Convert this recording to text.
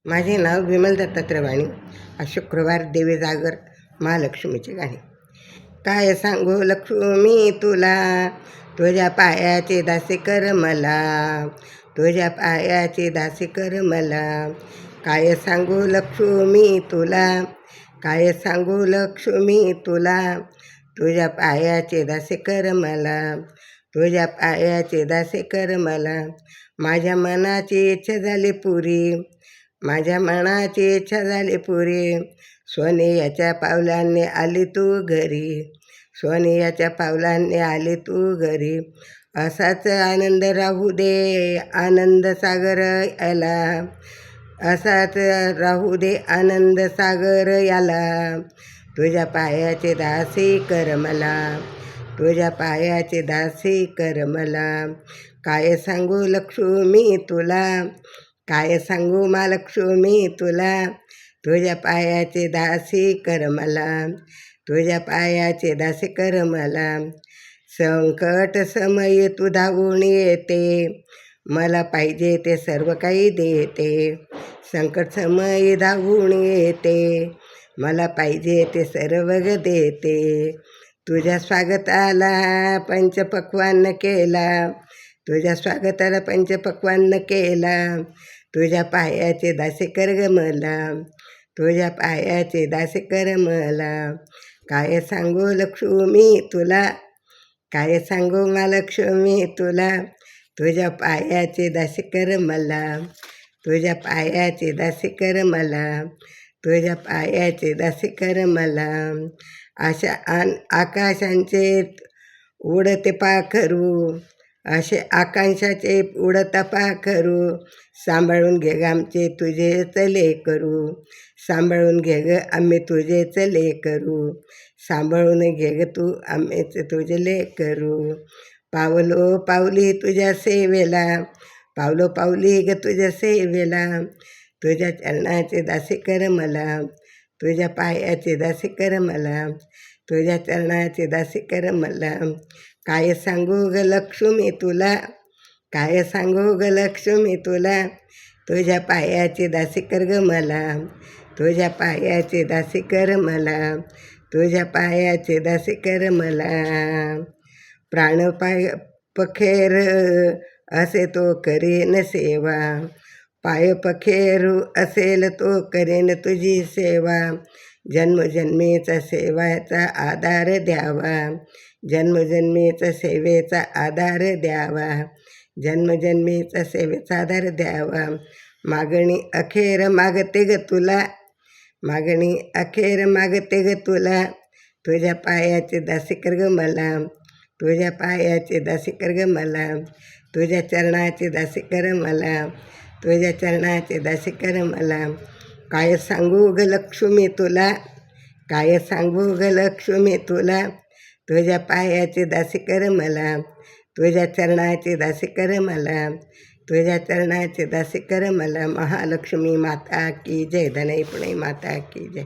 माझे नाव विमल दत्तात्रय वाणी. आज शुक्रवार देवी जागर महालक्ष्मीची गाणी. काय सांगू लक्ष्मी तुला, तुझ्या पायाचे दासे कर मला, तुझ्या पायाचे दासे कर मला. काय सांगू लक्ष्मी तुला, काय सांगू लक्ष्मी तुला, तुझ्या पायाचे दासे कर मला, तुझ्या पायाचे दासे कर मला. माझ्या मनाची इच्छा झाली पुरी, माझ्या मनाची इच्छा झाली पुरी. सोनियाच्या पावलांनी आली तू घरी, सोनियाच्या पावलांनी आली तू घरी. असाच आनंद राहू दे आनंद सागर याला, असाच राहू दे आनंद सागर याला. तुझ्या पायाचे दासी कर मला, तुझ्या पायाचे दासी कर मला. काय सांगू लक्ष्मी तुला, काय सांगू महालक्ष्मी तुला, तुझ्या पायाचे दासी कर मला, तुझ्या पायाचे दासी कर मला. संकट समयी तू धावून येते, मला पाहिजे ते सर्व काही देते. संकट समयी धावून येते, मला पाहिजे ते सर्व देते. तुझ्या स्वागताला पंचपक्वान्न केला, तुझ्या स्वागताला पंचपक्वान्न केला. तुझ्या पायाचे दासे कर ग मला, तुझ्या पायाचे दासे कर मला. काय सांगू लक्ष्मी तुला, काय सांगू महालक्ष्मी तुला, तुझ्या पायाचे दासे कर मला, तुझ्या पायाचे दासे कर मला, तुझ्या पायाचे दासे कर मला. अशा आकाशांचे उडते पाखरू, असे आकांक्षाचे उडता पाखरू. सांभाळून घे ग आमचे तुझेच लेकरू, सांभाळून घे ग आम्ही तुझेच लेकरू, सांभाळून घे ग तू आम्हीच तुझे लेकरू. पावलो पावली तुझ्या सेवेला, पावलो पावली ग तुझ्या सेवेला. तुझ्या चरणाचे दासे कर मला, तुझ्या पायाचे दासे कर मला, तुझ्या चरणाचे दासे कर मला. काय सांगू ग लक्ष्मी तुला, काय सांगू ग लक्ष्मी तुला, तुझ्या पायाचे दासे कर ग मला, तुझ्या पायाचे दासे कर मला, तुझ्या पायाचे दासे कर मला. प्राण पखेर असे तो करीन सेवा, पाय पखेरू असेल तो करेन तुझी सेवा. जन्मजन्मीचा सेवेचा आधार द्यावा, जन्मजन्मीचा सेवेचा आधार द्यावा, जन्मजन्मीचा सेवेचा आधार द्यावा. मागणी अखेर मागते ग तुला, मागणी अखेर मागते ग तुला, तुझ्या पायाचे दासे कर ग मला, तुझ्या पायाचे दासे कर ग मला, तुझ्या चरणाचे दासे कर मला, तुझ्या चरणाचे दासे कर मला. काय सांगू ग लक्ष्मी तुला, काय सांगू ग लक्ष्मी तुला, तुझ्या पायाचे दासे कर मला, तुझ्या चरणाचे दासे कर मला, तुझ्या चरणाचे दासे कर मला. महालक्ष्मी माता की जय, धनई पुणे माता की जय.